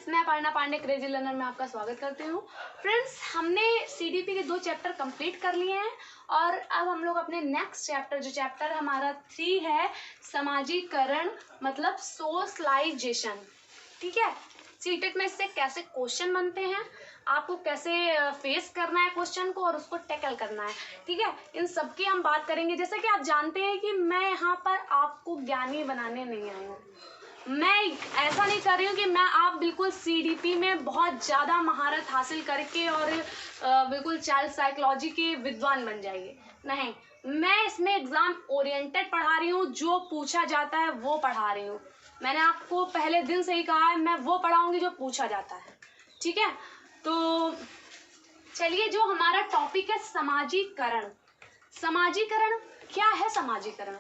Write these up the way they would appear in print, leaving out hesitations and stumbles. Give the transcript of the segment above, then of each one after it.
Friends, मैं Aparna Pandey crazy learner में आपका स्वागत करती हूँ। फ्रेंड्स, हमने सीडीपी के 2 चैप्टर कंप्लीट कर लिए हैं और अब हम लोग अपने नेक्स्ट चैप्टर, जो चैप्टर हमारा 3 है, समाजीकरण मतलब सोशलाइजेशन। ठीक है, सीटेट में इससे कैसे क्वेश्चन बनते हैं, आपको कैसे फेस करना है क्वेश्चन को और उसको टैकल करना है। ठीक है, इन सब की हम बात करेंगे। जैसे कि आप जानते हैं कि मैं यहाँ पर आपको ज्ञानी बनाने नहीं आई हूँ। मैं ऐसा नहीं कर रही हूँ कि मैं आप बिल्कुल सीडीपी में बहुत ज़्यादा महारत हासिल करके और बिल्कुल चाइल्ड साइकोलॉजी के विद्वान बन जाइए। नहीं, मैं इसमें एग्ज़ाम ओरिएंटेड पढ़ा रही हूँ, जो पूछा जाता है वो पढ़ा रही हूँ। मैंने आपको पहले दिन से ही कहा है, मैं वो पढ़ाऊँगी जो पूछा जाता है। ठीक है, तो चलिए, जो हमारा टॉपिक है समाजीकरण। समाजीकरण क्या है? समाजीकरण,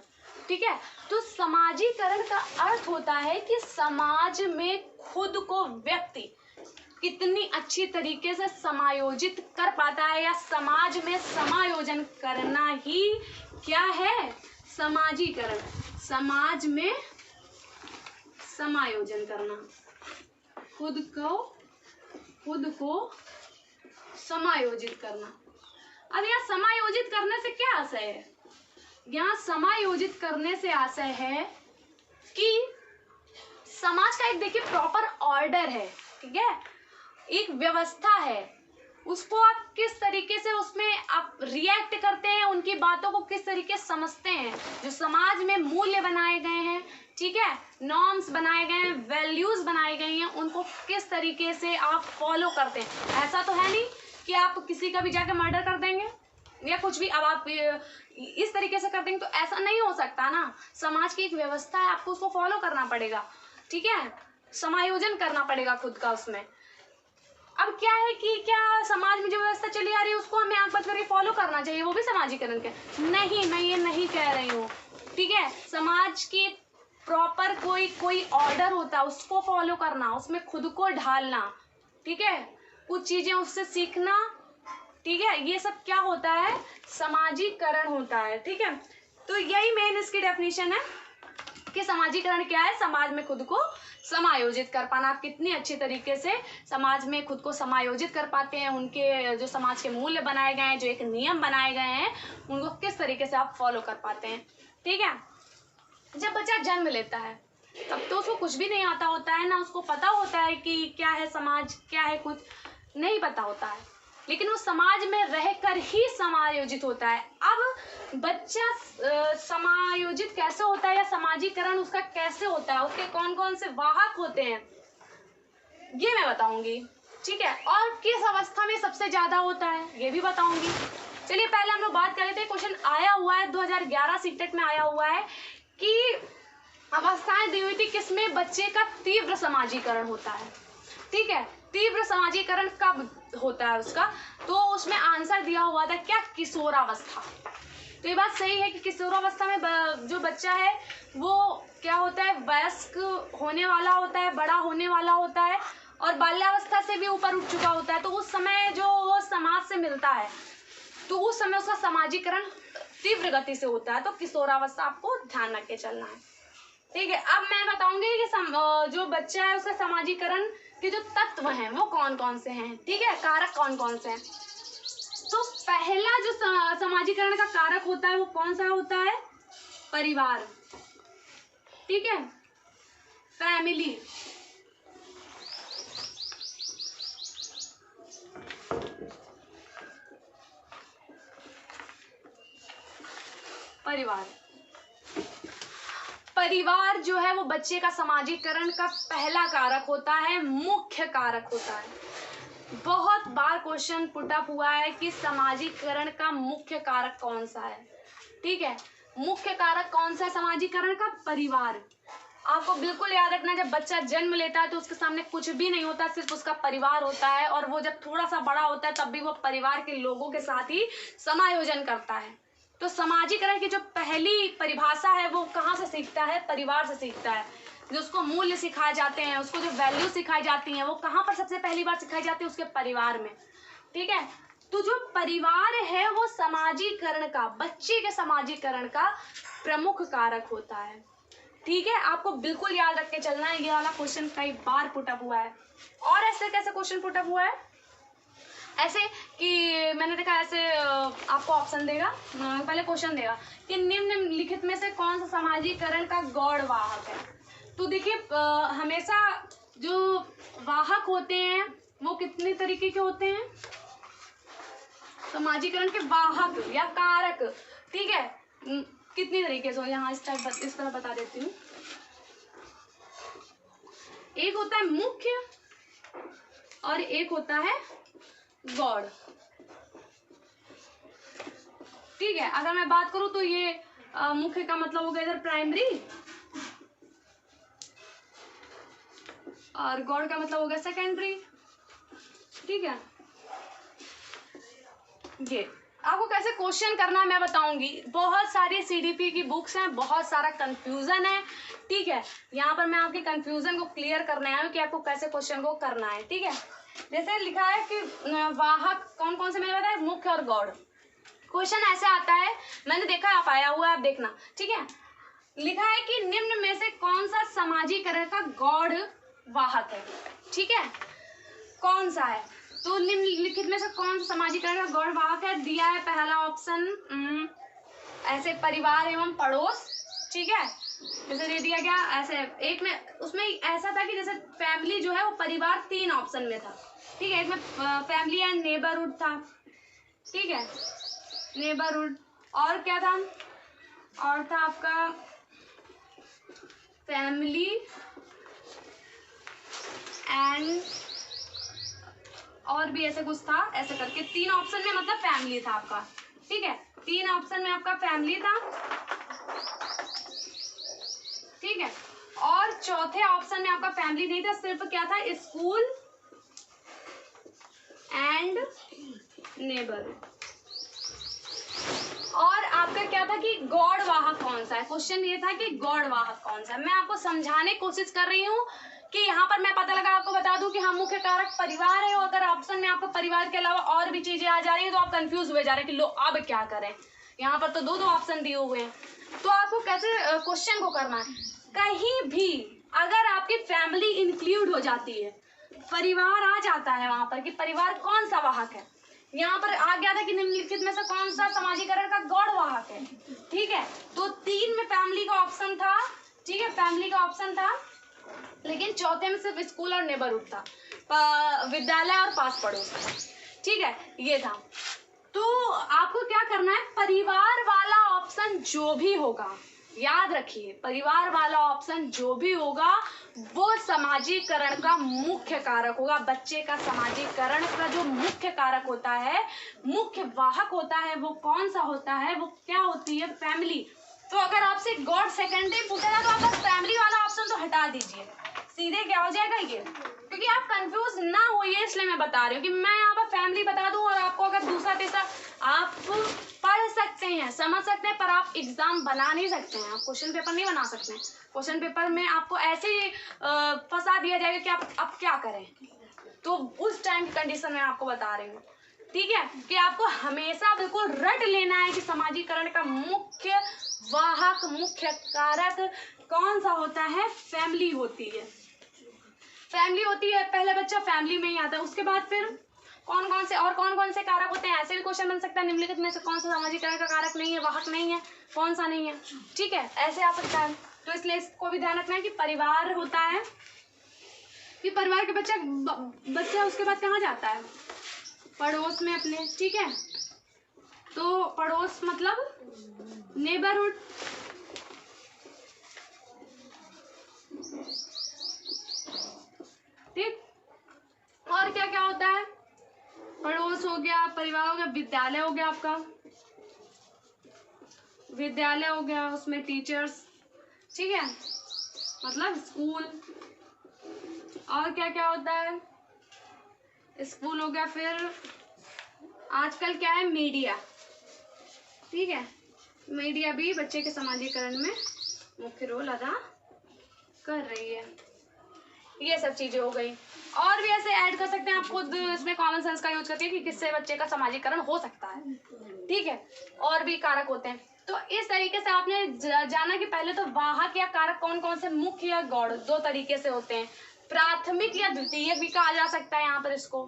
ठीक है, तो समाजीकरण का अर्थ होता है कि समाज में खुद को व्यक्ति कितनी अच्छी तरीके से समायोजित कर पाता है, या समाज में समायोजन करना ही क्या है? समाजीकरण। समाज में समायोजन करना, खुद को समायोजित करना। अब यहाँ समायोजित करने से क्या आशय है? यहाँ समायोजित करने से आशय है कि समाज का एक, देखिए, प्रॉपर ऑर्डर है। ठीक है, एक व्यवस्था है, उसको आप किस तरीके से उसमें आप रिएक्ट करते हैं, उनकी बातों को किस तरीके से समझते हैं, जो समाज में मूल्य बनाए गए हैं, ठीक है, नॉर्म्स बनाए गए हैं, वैल्यूज बनाए गए हैं, उनको किस तरीके से आप फॉलो करते हैं। ऐसा तो है नहीं कि आप किसी का भी जाके मर्डर कर देंगे या कुछ भी, अब आप इस तरीके से कर देंगे तो ऐसा नहीं हो सकता ना। समाज की एक व्यवस्था है, आपको उसको फॉलो करना पड़ेगा। ठीक है, समायोजन करना पड़ेगा खुद का उसमें। अब क्या है कि क्या समाज में जो व्यवस्था चली आ रही है उसको हमें आंख बंद करके फॉलो करना चाहिए, वो भी समाजीकरण के? नहीं, मैं ये नहीं कह रही हूँ। ठीक है, समाज की प्रॉपर कोई ऑर्डर होता है, उसको फॉलो करना, उसमें खुद को ढालना, ठीक है, कुछ चीजें उससे सीखना। ठीक है, ये सब क्या होता है? समाजीकरण होता है। ठीक है, तो यही मेन इसकी डेफिनेशन है कि समाजीकरण क्या है? समाज में खुद को समायोजित कर पाना। आप कितनी अच्छी तरीके से समाज में खुद को समायोजित कर पाते हैं, उनके जो समाज के मूल्य बनाए गए हैं, जो एक नियम बनाए गए हैं, उनको किस तरीके से आप फॉलो कर पाते हैं। ठीक है, जब बच्चा जन्म लेता है तब तो उसको कुछ भी नहीं आता होता है ना, उसको पता होता है कि क्या है समाज, क्या है, कुछ नहीं पता होता है, लेकिन वो समाज में रहकर ही समायोजित होता है। अब बच्चा समायोजित कैसे होता है, या समाजीकरण उसका कैसे होता है, उसके कौन कौन से वाहक होते हैं, ये मैं बताऊंगी। ठीक है, और किस अवस्था में सबसे ज्यादा होता है, ये भी बताऊंगी। चलिए, पहले हम लोग बात कर लेते हैं। क्वेश्चन आया हुआ है 2011 सीटेट में आया हुआ है कि अवस्थाएं दी हुई थी, किसमें बच्चे का तीव्र समाजीकरण होता है। ठीक है, तीव्र समाजीकरण कब होता है उसका, तो उसमें आंसर दिया हुआ था क्या? किशोरावस्था। तो ये बात सही है कि किशोरावस्था में जो बच्चा है वो क्या होता है? वयस्क होने वाला होता है, बड़ा होने वाला होता है, और बाल्यावस्था से भी ऊपर उठ चुका होता है। तो उस समय जो वो समाज से मिलता है, तो उस समय उसका समाजीकरण तीव्र गति से होता है। तो किशोरावस्था आपको ध्यान रख के चलना है। ठीक है, अब मैं बताऊंगी कि जो बच्चा है उसका समाजीकरण के जो तत्व हैं वो कौन कौन से हैं। ठीक है, कारक कौन कौन से हैं। तो पहला जो समाजीकरण का कारक होता है वो कौन सा होता है? परिवार। ठीक है, फैमिली। परिवार जो है वो बच्चे का समाजीकरण का पहला कारक होता है, मुख्य कारक होता है। बहुत बार क्वेश्चन पुट अप हुआ है कि समाजीकरण का मुख्य कारक कौन सा है। ठीक है, मुख्य कारक कौन सा है समाजीकरण का? परिवार। आपको बिल्कुल याद रखना, जब बच्चा जन्म लेता है तो उसके सामने कुछ भी नहीं होता, सिर्फ उसका परिवार होता है, और वो जब थोड़ा सा बड़ा होता है तब भी वो परिवार के लोगों के साथ ही समायोजन करता है। तो समाजीकरण की जो पहली परिभाषा है वो कहाँ से सीखता है? परिवार से सीखता है। जो उसको मूल्य सिखाए जाते हैं, उसको जो वैल्यू सिखाई जाती हैं, वो कहाँ पर सबसे पहली बार सिखाई जाती है? उसके परिवार में। ठीक है, तो जो परिवार है वो समाजीकरण का, बच्चे के समाजीकरण का प्रमुख कारक होता है। ठीक है, आपको बिल्कुल याद रख के चलना है, ये वाला क्वेश्चन कई बार पुटअप हुआ है। और ऐसे कैसे क्वेश्चन पुटअप हुआ है, ऐसे कि मैंने देखा ऐसे आपको ऑप्शन देगा, पहले क्वेश्चन देगा कि निम्नलिखित में से कौन सा सामाजिकरण का गौड़ वाहक है। तो देखिए हमेशा जो वाहक होते हैं वो कितने तरीके के होते हैं, सामाजिकरण के वाहक या कारक, ठीक है, कितनी तरीके से, यहाँ इस तरह बता देती हूँ। एक होता है मुख्य और एक होता है गौड़, ठीक है। अगर मैं बात करूं तो ये मुख्य का मतलब हो गया इधर प्राइमरी, और गौड़ का मतलब हो गया सेकेंडरी, ठीक है। ये आपको कैसे क्वेश्चन करना मैं बताऊंगी, बहुत सारी सीडीपी की बुक्स हैं, बहुत सारा कंफ्यूजन है, ठीक है। यहाँ पर मैं आपके कंफ्यूजन को क्लियर करने आया हूँ कि आपको कैसे क्वेश्चन को करना है, ठीक है। जैसे लिखा है कि वाहक कौन कौन से, मैंने बताया मुख्य और गौड़। क्वेश्चन ऐसे आता है, मैंने देखा आप आया हुआ है, आप देखना, ठीक है। लिखा है कि निम्न में से कौन सा सामाजिकरण का गौड़ वाहक है, ठीक है, कौन सा है। तो निम्नलिखित में से कौन सा सामाजिकरण का गौड़ वाहक है, दिया है पहला ऑप्शन ऐसे परिवार एवं पड़ोस, ठीक है, जैसे दे दिया गया ऐसे। एक में उसमें ऐसा था कि जैसे फैमिली जो है वो परिवार 3 ऑप्शन में था, ठीक है। एक में फैमिली एंड नेबरहुड था, ठीक है, नेबरहुड, और क्या था, और था आपका फैमिली एंड, और भी ऐसे कुछ था, ऐसे करके 3 ऑप्शन में मतलब फैमिली था आपका, ठीक है, 3 ऑप्शन में आपका फैमिली था, ठीक है। और चौथे ऑप्शन में आपका फैमिली नहीं था, सिर्फ क्या था, स्कूल एंड नेबर। और आपका क्या था कि गौड़ वाहक कौन सा है, क्वेश्चन ये था कि गौड़ वाहक कौन सा है। मैं आपको समझाने की कोशिश कर रही हूँ कि यहाँ पर मैं पता लगा आपको बता दूं कि हम मुख्य कारक परिवार है, और अगर ऑप्शन में आपको परिवार के अलावा और भी चीजें आ जा रही है तो आप कंफ्यूज हुए जा रहे हैं कि लो अब क्या करें। यहाँ पर तो 2 ऑप्शन दिए हुए हैं, तो आपको कैसे क्वेश्चन को करना है। कहीं भी अगर आपकी फैमिली इंक्लूड हो जाती है, परिवार आ जाता है वहां पर कि परिवार कौन सा वाहक है, यहाँ पर आ गया था कि निम्नलिखित में से कौन सा सामाजिकरण का गौड़ वाहक है, ठीक है। तो 3 में फैमिली का ऑप्शन था, ठीक है, फैमिली का ऑप्शन था, लेकिन चौथे में सिर्फ स्कूल और नेबरहुड था, विद्यालय और पास पड़ोस, ठीक है, ये था। तो आपको क्या करना है, परिवार वाला ऑप्शन जो भी होगा, याद रखिए, परिवार वाला ऑप्शन जो भी होगा वो सामाजिकरण का मुख्य कारक होगा। बच्चे का सामाजिकरण का जो मुख्य कारक होता है, मुख्य वाहक होता है, वो कौन सा होता है, वो क्या होती है, फैमिली। तो अगर आपसे गॉड सेकेंडरी पूछेगा तो आप बस फैमिली वाला ऑप्शन तो हटा दीजिए, सीधे क्या हो जाएगा ये, क्योंकि आप कंफ्यूज ना होइए इसलिए मैं बता रही हूँ कि मैं यहाँ पर फैमिली बता दूँ और आपको अगर दूसरा तीसरा आप पढ़ सकते हैं, समझ सकते हैं, पर आप एग्जाम बना नहीं सकते हैं, आप क्वेश्चन पेपर नहीं बना सकते हैं। क्वेश्चन पेपर में आपको ऐसे ही फंसा दिया जाएगा कि आप अब क्या करें, तो उस टाइम की कंडीशन में आपको बता रही हूँ, ठीक है, कि आपको हमेशा बिल्कुल रट लेना है कि सामाजिकरण का मुख्य वाहक, मुख्य कारक कौन सा होता है, फैमिली होती है, फैमिली होती है। पहले बच्चा फैमिली में ही आता है, उसके बाद फिर कौन कौन से कारक होते हैं, ऐसे भी क्वेश्चन बन सकता है, निम्नलिखित में से कौन सा सामाजिकरण का कारक नहीं है, वाहक नहीं है, कौन सा नहीं है, ठीक है, ऐसे आ सकता है। तो इसलिए इसको भी ध्यान रखना है कि परिवार होता है, कि परिवार के बच्चा उसके बाद कहाँ जाता है, पड़ोस में अपने, ठीक है। तो पड़ोस मतलब नेबरहुड, ठीक। और क्या क्या होता है, पड़ोस हो गया, परिवार हो गया, विद्यालय हो गया, आपका विद्यालय हो गया, उसमें टीचर्स, ठीक है, मतलब स्कूल। और क्या क्या होता है, स्कूल हो गया, फिर आजकल क्या है, मीडिया, ठीक है, मीडिया भी बच्चे के सामाजिकरण में मुख्य रोल अदा कर रही है। ये सब चीजें हो गई। और भी ऐसे ऐड कर सकते हैं, आप खुद इसमें कॉमन सेंस का यूज करके कि किससे बच्चे का सामाजिकरण हो सकता है, ठीक है। और भी कारक होते हैं। तो इस तरीके से आपने जाना कि पहले तो वाहक या कारक कौन कौन से, मुख्य या गौड़, दो तरीके से होते हैं। प्राथमिक या द्वितीयक भी कहा जा सकता है यहाँ पर इसको,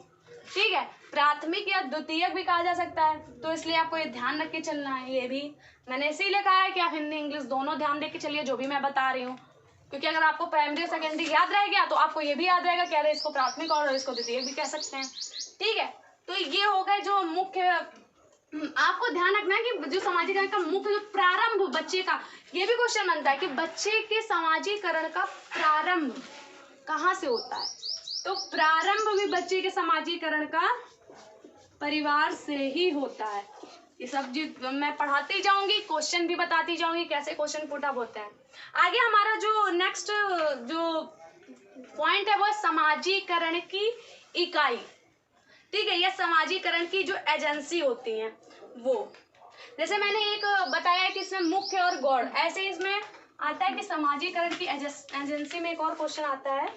ठीक है, प्राथमिक या द्वितीयक भी कहा जा सकता है। तो इसलिए आपको ये ध्यान रख के चलना है। ये भी मैंने इसीलिए कहा है कि आप हिंदी इंग्लिश दोनों ध्यान दे के चलिए जो भी मैं बता रही हूँ, क्योंकि अगर आपको प्राइमरी और सेकेंडरी याद रह गया तो आपको ये भी याद रहेगा कि अरे इसको प्राथमिक और इसको द्वितीयक भी कह सकते हैं, ठीक है। तो ये हो गए जो मुख्य। आपको ध्यान रखना है कि जो सामाजिकरण का मुख्य जो प्रारंभ बच्चे का, ये भी क्वेश्चन बनता है कि बच्चे के सामाजिकरण का प्रारंभ कहाँ से होता है। तो प्रारंभ भी बच्चे के सामाजिकरण का परिवार से ही होता है। ये सब मैं पढ़ाती जाऊंगी, क्वेश्चन भी बताती जाऊंगी कैसे क्वेश्चन पुट अप होते हैं। आगे हमारा जो नेक्स्ट जो पॉइंट है वो है समाजीकरण की इकाई, ठीक है। यह समाजीकरण की जो एजेंसी होती हैं वो, जैसे मैंने एक बताया है कि इसमें मुख्य और गौड़, ऐसे इसमें आता है कि समाजीकरण की एजेंसी में एक और क्वेश्चन आता है।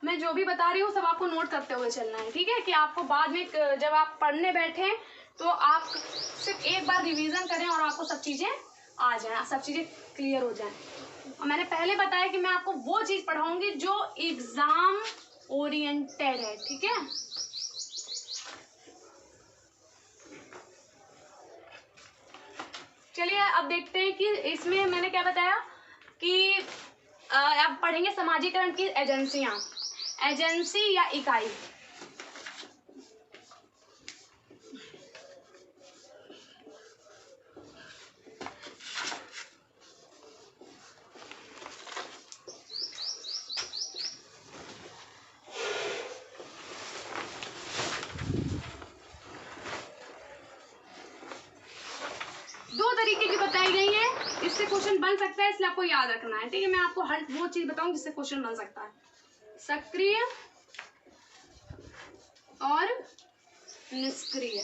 मैं जो भी बता रही हूँ सब आपको नोट करते हुए चलना है, ठीक है, कि आपको बाद में जब आप पढ़ने बैठे तो आप सिर्फ एक बार रिवीजन करें और आपको सब चीज़ें आ जाए, सब चीज़ें क्लियर हो जाए। और मैंने पहले बताया कि मैं आपको वो चीज़ पढ़ाऊंगी जो एग्जाम ओरिएंटेड है, ठीक है। चलिए अब देखते हैं कि इसमें मैंने क्या बताया कि अब पढ़ेंगे समाजीकरण की एजेंसियां, एजेंसी या इकाई। दो तरीके की बताई गई है, इससे क्वेश्चन बन सकता है, इसलिए आपको याद रखना है, ठीक है। मैं आपको हर वो चीज बताऊं जिससे क्वेश्चन बन सकता है। सक्रिय और निष्क्रिय,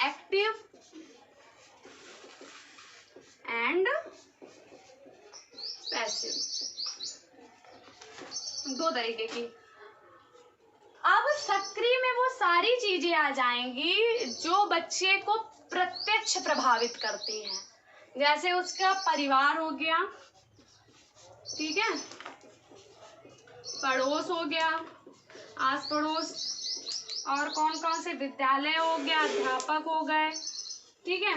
एक्टिव एंड पैसिव, दो तरीके की। अब सक्रिय में वो सारी चीजें आ जाएंगी जो बच्चे को प्रत्यक्ष प्रभावित करती हैं, जैसे उसका परिवार हो गया, ठीक है, पड़ोस हो गया, आस पड़ोस, और कौन कौन से, विद्यालय हो गया, अध्यापक हो गए, ठीक है,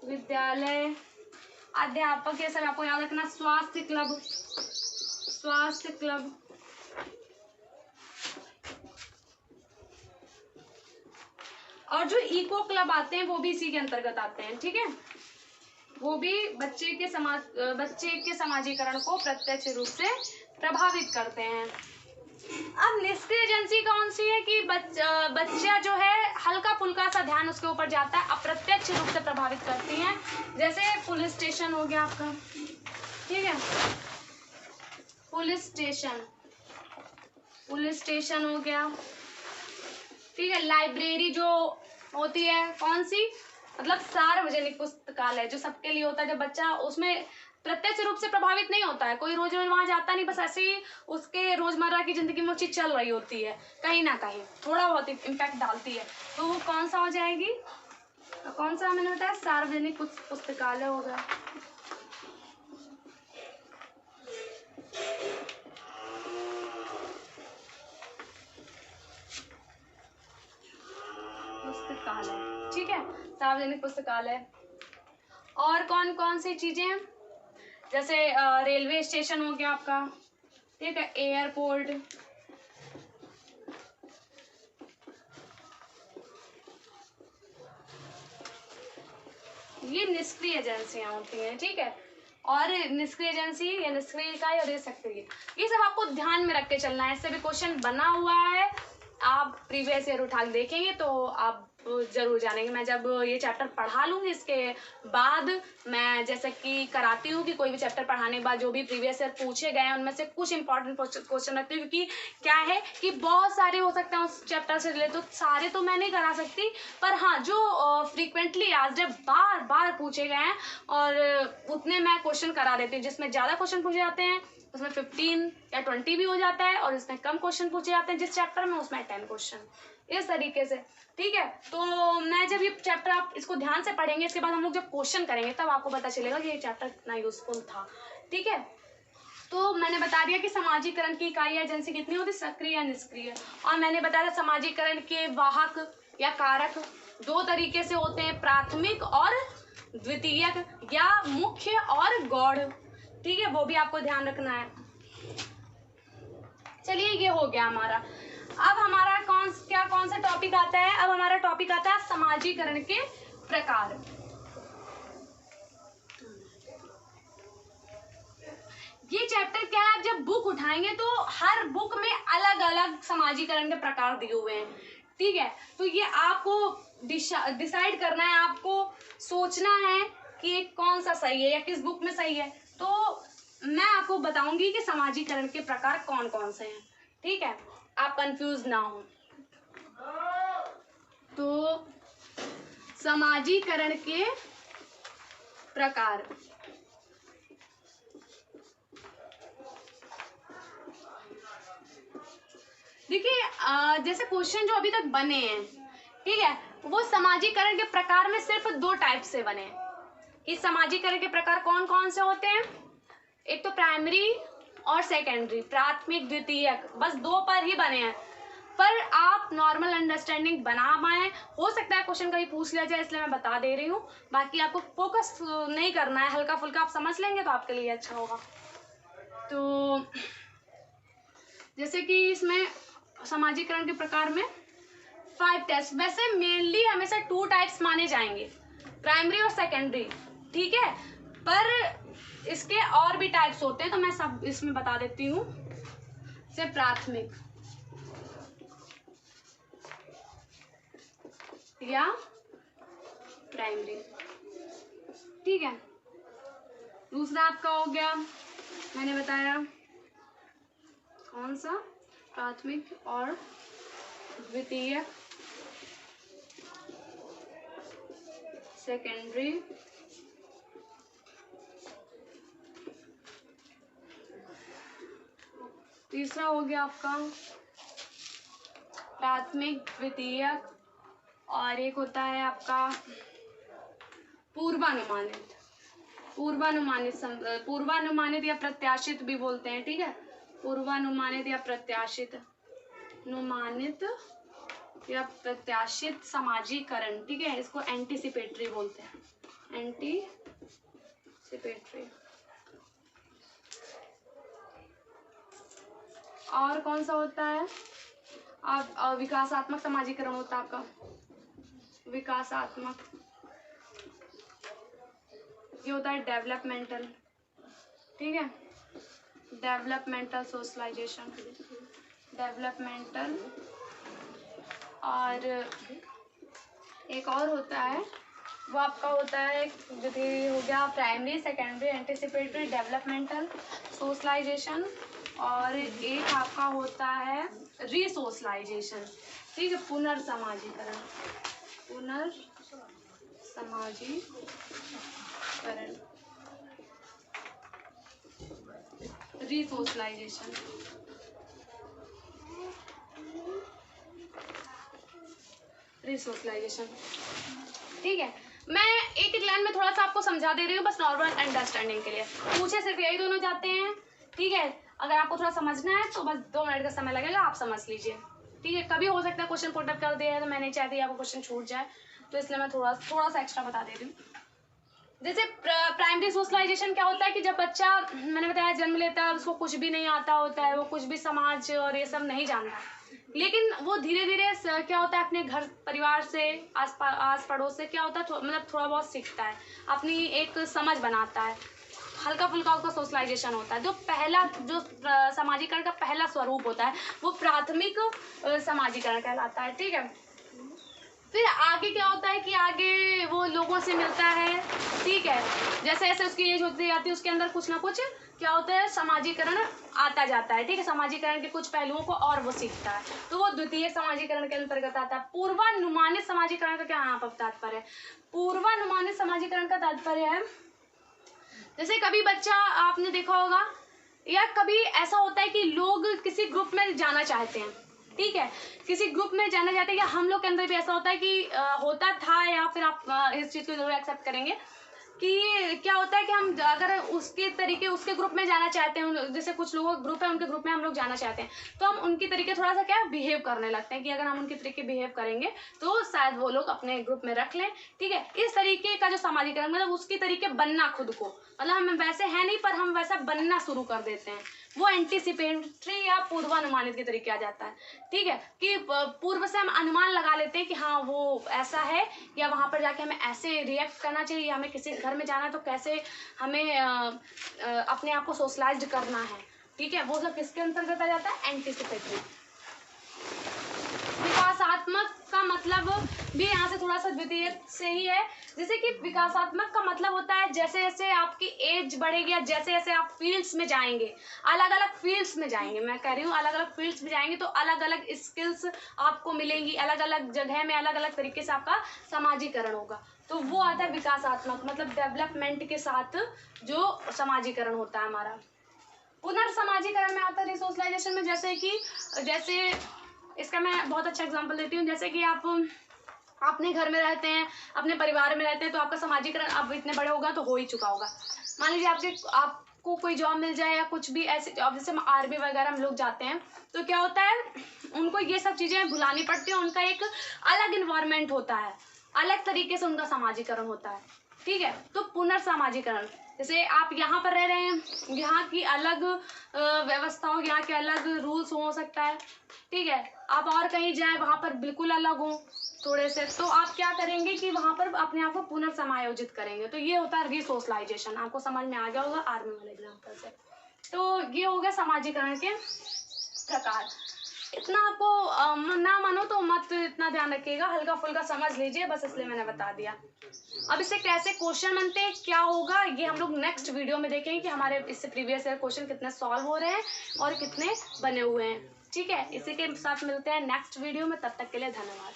विद्यालय, अध्यापक, ये सब आपको याद रखना। स्वास्थ्य क्लब, स्वास्थ्य क्लब, और जो इको क्लब आते हैं वो भी इसी के अंतर्गत आते हैं, ठीक है। वो भी बच्चे के समाजीकरण को प्रत्यक्ष रूप से प्रभावित करते हैं। अब निष्क्रिय एजेंसी कौन सी है कि बच्चा जो है हल्का फुल्का सा ध्यान उसके ऊपर जाता है, अप्रत्यक्ष रूप से प्रभावित करती हैं। जैसे पुलिस स्टेशन हो गया आपका, ठीक है, पुलिस स्टेशन हो गया, ठीक है। लाइब्रेरी जो होती है कौन सी, मतलब सार्वजनिक पुस्तकालय जो सबके लिए होता है, जब बच्चा उसमें प्रत्यक्ष रूप से प्रभावित नहीं होता है, कोई रोज रोज वहां जाता नहीं, बस ऐसे ही उसके रोजमर्रा की जिंदगी में वो चीज चल रही होती है, कहीं ना कहीं थोड़ा बहुत इम्पैक्ट डालती है, तो वो कौन सा हो जाएगी, कौन सा मैंने बताया, सार्वजनिक पुस्तकालय होगा। पुस्तकालय, ठीक है, सार्वजनिक पुस्तकालय। और कौन कौन सी चीजें, जैसे रेलवे स्टेशन हो गया आपका, ठीक है, एयरपोर्ट, ये निष्क्रिय एजेंसियां होती हैं, ठीक है। और निष्क्रिय एजेंसी या निष्क्रिय इकाई और ये सक्रिय, ये सब आपको ध्यान में रख के चलना है, इससे भी क्वेश्चन बना हुआ है आप प्रीवियस ईयर उठा के देखेंगे तो आप जरूर जानेंगे। मैं जब ये चैप्टर पढ़ा लूँगी इसके बाद मैं जैसे कि कराती हूँ कि कोई भी चैप्टर पढ़ाने के बाद जो भी प्रीवियस ईयर पूछे गए हैं उनमें से कुछ इंपॉर्टेंट क्वेश्चन रखती हूँ, क्योंकि क्या है कि बहुत सारे हो सकते हैं उस चैप्टर से रिलेटेड, तो सारे तो मैं नहीं करा सकती, पर हाँ जो फ्रीक्वेंटली आज बार बार पूछे गए हैं और उतने मैं क्वेश्चन करा देती हूँ। जिसमें ज़्यादा क्वेश्चन पूछे जाते हैं उसमें 15 या 20 भी हो जाता है, और इसमें कम क्वेश्चन पूछे जाते हैं जिस चैप्टर में उसमें 10 क्वेश्चन, इस तरीके से। ठीक है, तो मैं जब ये चैप्टर आप इसको ध्यान से पढ़ेंगे, इसके बाद हम लोग जब क्वेश्चन करेंगे तब आपको पता चलेगा कि ये चैप्टर कितना यूजफुल था। ठीक है, तो मैंने बता दिया कि समाजीकरण की इकाई एजेंसी कितनी होती है, सक्रिय या निष्क्रिय। और मैंने बताया समाजीकरण के वाहक या कारक दो तरीके से होते हैं, प्राथमिक और द्वितीयक, या मुख्य और गौड़। ठीक है, वो भी आपको ध्यान रखना है। चलिए, ये हो गया हमारा। अब हमारा कौन सा टॉपिक आता है? अब हमारा टॉपिक आता है समाजीकरण के प्रकार। ये चैप्टर क्या है, आप जब बुक उठाएंगे तो हर बुक में अलग अलग समाजीकरण के प्रकार दिए हुए हैं। ठीक है, तो ये आपको डिसाइड करना है, आपको सोचना है कि कौन सा सही है या किस बुक में सही है। तो मैं आपको बताऊंगी कि समाजीकरण के प्रकार कौन कौन से हैं। ठीक है, आप कंफ्यूज ना हो। तो समाजीकरण के प्रकार, देखिए जैसे क्वेश्चन जो अभी तक बने हैं, ठीक है, वो समाजीकरण के प्रकार में सिर्फ दो टाइप से बने हैं। इस समाजीकरण के प्रकार कौन कौन से होते हैं? एक तो प्राइमरी और सेकेंडरी, प्राथमिक द्वितीयक, बस दो पर ही बने हैं। पर आप नॉर्मल अंडरस्टैंडिंग बना पाए, हो सकता है क्वेश्चन कहीं पूछ लिया जाए, इसलिए मैं बता दे रही हूँ। बाकी आपको फोकस नहीं करना है, हल्का फुल्का आप समझ लेंगे तो आपके लिए अच्छा होगा। तो जैसे कि इसमें समाजीकरण के प्रकार में 5 टेस्ट, वैसे मेनली हमेशा 2 टाइप्स माने जाएंगे, प्राइमरी और सेकेंडरी। ठीक है, पर इसके और भी टाइप्स होते हैं, तो मैं सब इसमें बता देती हूँ। से प्राथमिक या प्राइमरी। ठीक है, दूसरा आपका हो गया, मैंने बताया कौन सा, प्राथमिक और द्वितीय, सेकेंडरी, तीसरा हो गया आपका प्राथमिक, द्वितीयक, और एक होता है आपका पूर्वानुमानित। पूर्वानुमानित या प्रत्याशित भी बोलते हैं। ठीक है, पूर्वानुमानित या प्रत्याशित समाजीकरण। ठीक है, इसको एंटीसिपेटरी बोलते हैं, एंटीसिपेटरी। और कौन सा होता है? विकासात्मक समाजीकरण होता है आपका, विकासात्मक। ये होता है डेवलपमेंटल। ठीक है, डेवलपमेंटल सोशलाइजेशन, डेवलपमेंटल। और एक और होता है, वो आपका होता है जो हो गया primary, secondary, anticipatory, developmental, socialization. और एक आपका होता है रिसोशलाइजेशन। ठीक है, पुनर्समाजीकरण, रिसोशलाइजेशन। रिसोशलाइजेशन। ठीक है, मैं एक लाइन में थोड़ा सा आपको समझा दे रही हूँ, बस नॉर्मल अंडरस्टैंडिंग के लिए। पूछे सिर्फ यही दोनों जाते हैं। ठीक है, अगर आपको थोड़ा समझना है तो बस 2 मिनट का समय लगेगा, आप समझ लीजिए। ठीक है, कभी हो सकता है क्वेश्चन पुट अप कर दिया है तो मैं नहीं चाहती आपको क्वेश्चन छूट जाए, तो इसलिए मैं थोड़ा सा एक्स्ट्रा बता दे रही हूँ। जैसे प्राइमरी सोशलाइजेशन क्या होता है कि जब बच्चा, मैंने बताया, जन्म लेता है, उसको कुछ भी नहीं आता होता है, वो कुछ भी समाज और ये सब नहीं जानता, लेकिन वो धीरे धीरे क्या होता है, अपने घर परिवार से, आस पड़ोस से क्या होता है, मतलब थोड़ा बहुत सीखता है, अपनी एक समझ बनाता है। हल्का फुल्का उसका सोशलाइजेशन होता है। जो पहला जो समाजीकरण का पहला स्वरूप होता है वो प्राथमिक समाजीकरण कहलाता है। ठीक है, फिर आगे क्या होता है कि आगे वो लोगों से मिलता है। ठीक है, जैसे जैसे उसकी एज होती जाती है उसके अंदर कुछ ना कुछ क्या होता है, समाजीकरण आता जाता है। ठीक है, समाजीकरण के कुछ पहलुओं को और वो सीखता है, तो वो द्वितीय समाजीकरण के अंतर्गत आता है। पूर्वानुमानित समाजीकरण का क्या यहाँ पर तात्पर्य है? पूर्वानुमानित समाजीकरण का तात्पर्य है जैसे कभी बच्चा, आपने देखा होगा या कभी ऐसा होता है कि लोग किसी ग्रुप में जाना चाहते हैं। ठीक है, किसी ग्रुप में जाना चाहते हैं, या हम लोग के अंदर भी ऐसा होता है कि होता था, या फिर आप इस चीज़ को जरूर एक्सेप्ट करेंगे कि क्या होता है कि हम अगर उसके तरीके उसके ग्रुप में जाना चाहते हैं, जैसे कुछ लोगों का ग्रुप है उनके ग्रुप में हम लोग जाना चाहते हैं, तो हम उनके तरीके थोड़ा सा क्या बिहेव करने लगते हैं कि अगर हम उनके तरीके बिहेव करेंगे तो शायद वो लोग अपने ग्रुप में रख लें। ठीक है, इस तरीके का जो समाजीकरण मतलब उसके तरीके बनना खुद को, मतलब हम वैसे हैं नहीं पर हम वैसा बनना शुरू कर देते हैं, वो एंटीसिपेटरी या पूर्वानुमानित के तरीके आ जाता है। ठीक है, कि पूर्व से हम अनुमान लगा लेते हैं कि हाँ वो ऐसा है, या वहाँ पर जाके हमें ऐसे रिएक्ट करना चाहिए, हमें किसी घर में जाना है तो कैसे हमें अपने आप को सोशलाइज्ड करना है। ठीक है, वो सब किसके अंतर्गत आ जाता है? एंटीसिपेटरी। विकासात्मक का मतलब भी यहाँ से थोड़ा सा द्वितीय से ही है। जैसे कि विकासात्मक का मतलब होता है जैसे जैसे आपकी एज बढ़ेगी या जैसे जैसे आप फील्ड्स में जाएंगे, अलग अलग फील्ड्स में जाएंगे, मैं कह रही हूँ अलग अलग फील्ड्स में जाएंगे तो अलग अलग स्किल्स आपको मिलेंगी, अलग अलग जगह में अलग अलग तरीके से आपका समाजीकरण होगा, तो वो आता है विकासात्मक, मतलब डेवलपमेंट के साथ जो समाजीकरण होता है हमारा। पुनर्समाजीकरण में आता है रिसोशलाइजेशन में, जैसे इसका मैं बहुत अच्छा एग्जांपल देती हूँ। जैसे कि आप अपने घर में रहते हैं, अपने परिवार में रहते हैं, तो आपका समाजीकरण अब इतने बड़े होगा तो हो ही चुका होगा। मान लीजिए आपको कोई जॉब मिल जाए या कुछ भी ऐसी जॉब, जैसे आर्मी वगैरह हम लोग जाते हैं, तो क्या होता है उनको ये सब चीज़ें भुलानी पड़ती है, उनका एक अलग इन्वायरमेंट होता है, अलग तरीके से उनका समाजीकरण होता है। ठीक है, तो पुनर्समाजीकरण जैसे आप यहाँ पर रह रहे हैं, यहाँ की अलग व्यवस्था हो, यहाँ के अलग रूल्स हो सकता है। ठीक है, आप और कहीं जाएं वहाँ पर बिल्कुल अलग हो थोड़े से, तो आप क्या करेंगे कि वहाँ पर अपने आप को पुनर्समायोजित करेंगे, तो ये होता है रिसोशलाइजेशन। आपको समझ में आ गया होगा आर्मी वाले एग्जाम्पल से। तो ये हो गया समाजीकरण के प्रकार। इतना आपको ना मानो तो मत इतना ध्यान रखिएगा, हल्का फुल्का समझ लीजिए, बस इसलिए मैंने बता दिया। अब इससे कैसे क्वेश्चन बनते हैं, क्या होगा, ये हम लोग नेक्स्ट वीडियो में देखेंगे कि हमारे इससे प्रीवियस ईयर क्वेश्चन कितने सॉल्व हो रहे हैं और कितने बने हुए हैं। ठीक है, इसी के साथ मिलते हैं नेक्स्ट वीडियो में, तब तक के लिए धन्यवाद।